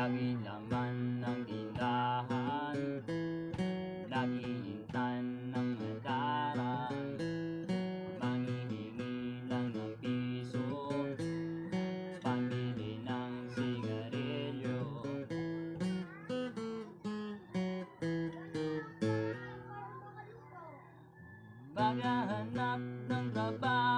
lagi laman ng tindahan, lagi hintan ng madaran, manghihingi lang ng piso, pambili ng sigarilyo. Maghahanap ng trabaho